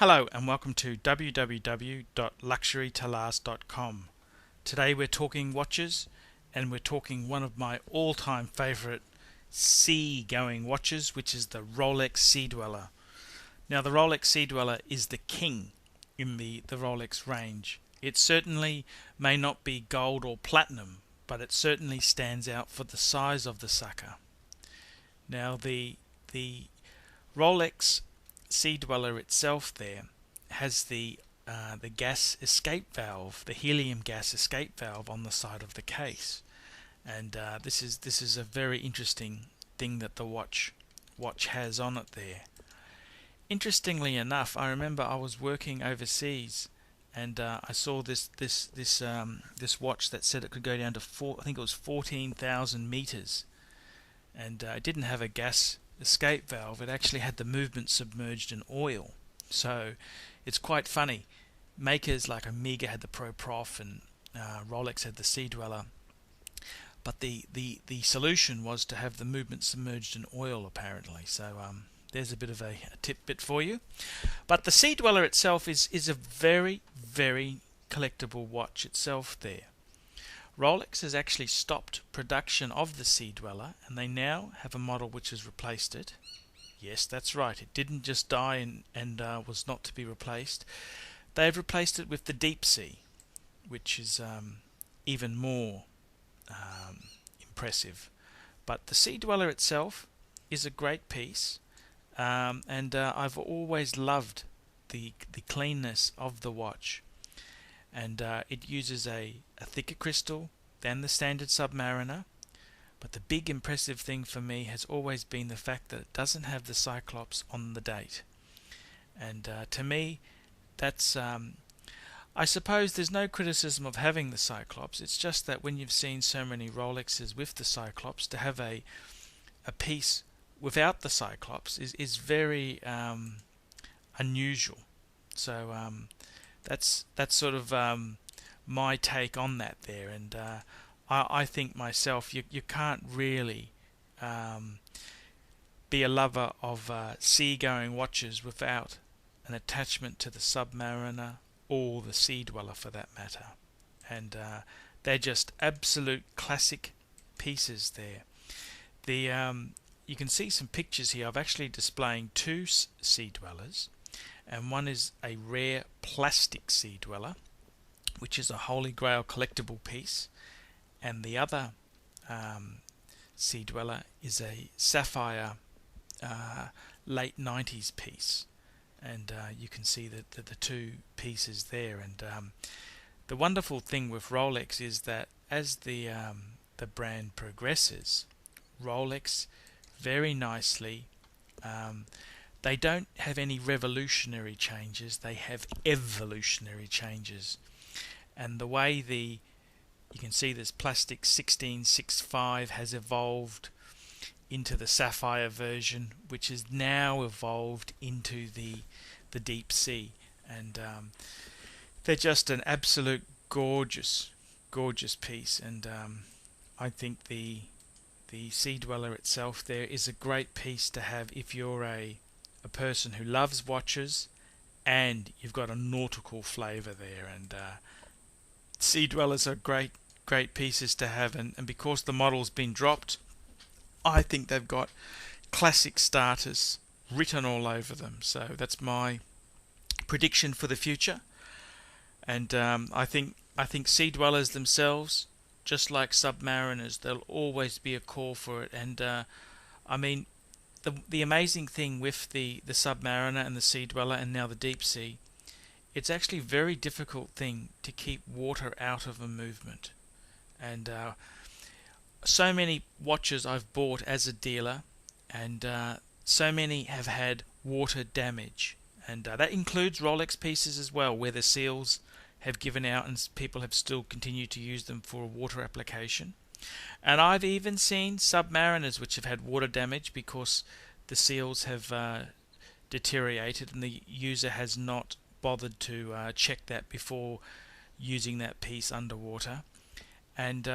Hello and welcome to www.luxurytolast.com. Today we're talking watches, and we're talking one of my all-time favorite sea-going watches, which is the Rolex SeaDweller. Now the Rolex SeaDweller is the king in the Rolex range. It certainly may not be gold or platinum, but it certainly stands out for the size of the sucker. Now the Rolex SeaDweller itself there has the gas escape valve, the helium gas escape valve on the side of the case, and this is a very interesting thing that the watch has on it there. Interestingly enough, I remember I was working overseas, and I saw this watch that said it could go down to I think it was 14,000 meters, and it didn't have a gas escape valve. It actually had the movement submerged in oil. So it's quite funny. Makers like Omega had the Pro Prof, and Rolex had the SeaDweller, but the solution was to have the movement submerged in oil, apparently. So there's a bit of a tidbit for you. But the SeaDweller itself is a very, very collectible watch itself there. Rolex has actually stopped production of the SeaDweller, and they now have a model which has replaced it. Yes, that's right, it didn't just die and was not to be replaced. They've replaced it with the Deep Sea, which is even more impressive. But the SeaDweller itself is a great piece, and I've always loved the cleanness of the watch. And it uses a thicker crystal than the standard Submariner, but the big impressive thing for me has always been the fact that it doesn't have the Cyclops on the date. And to me, that's I suppose there's no criticism of having the Cyclops. It's just that when you've seen so many Rolexes with the Cyclops, to have a piece without the Cyclops is very unusual. So that's sort of my take on that there, and I think myself you can't really be a lover of sea-going watches without an attachment to the Submariner or the SeaDweller for that matter, and they're just absolute classic pieces there. You can see some pictures here. I've actually displaying two SeaDwellers, and one is a rare plastic SeaDweller, which is a holy grail collectible piece, and the other SeaDweller is a sapphire late 90s piece, and you can see the two pieces there. And the wonderful thing with Rolex is that as the brand progresses, Rolex very nicely they don't have any revolutionary changes, they have evolutionary changes. And the way you can see this plastic 1665 has evolved into the sapphire version, which has now evolved into the Deep Sea. And they're just an absolute gorgeous piece. And I think the SeaDweller itself there is a great piece to have if you're a person who loves watches and you've got a nautical flavour there. And SeaDwellers are great pieces to have, and because the model's been dropped, I think they've got classic status written all over them. So that's my prediction for the future. And I think SeaDwellers themselves, just like Submariners, there'll always be a call for it. And I mean, the amazing thing with the Submariner and the SeaDweller and now the Deep Sea, it's actually a very difficult thing to keep water out of a movement. And so many watches I've bought as a dealer, and so many have had water damage, and that includes Rolex pieces as well, where the seals have given out and people have still continued to use them for water application. And I've even seen Submariners which have had water damage because the seals have deteriorated and the user has not bothered to check that before using that piece underwater. And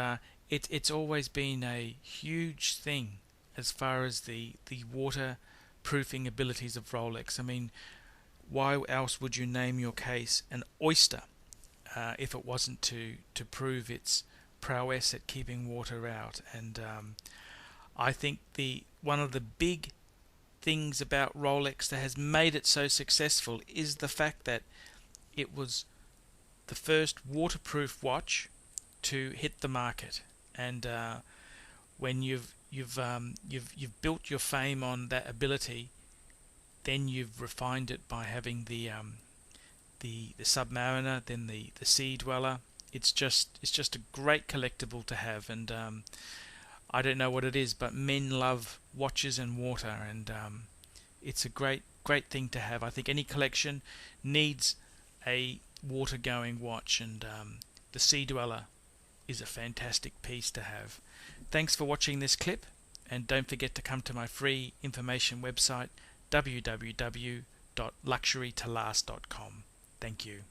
it's always been a huge thing as far as the waterproofing abilities of Rolex. I mean, why else would you name your case an oyster if it wasn't to prove its prowess at keeping water out? And I think one of the big things about Rolex that has made it so successful is the fact that it was the first waterproof watch to hit the market. And when you've built your fame on that ability, then you've refined it by having the Submariner, then the SeaDweller. It's just a great collectible to have, and I don't know what it is, but men love watches and water, and it's a great thing to have. I think any collection needs a water-going watch, and the SeaDweller is a fantastic piece to have. Thanks for watching this clip, and don't forget to come to my free information website www.luxurytolast.com. Thank you.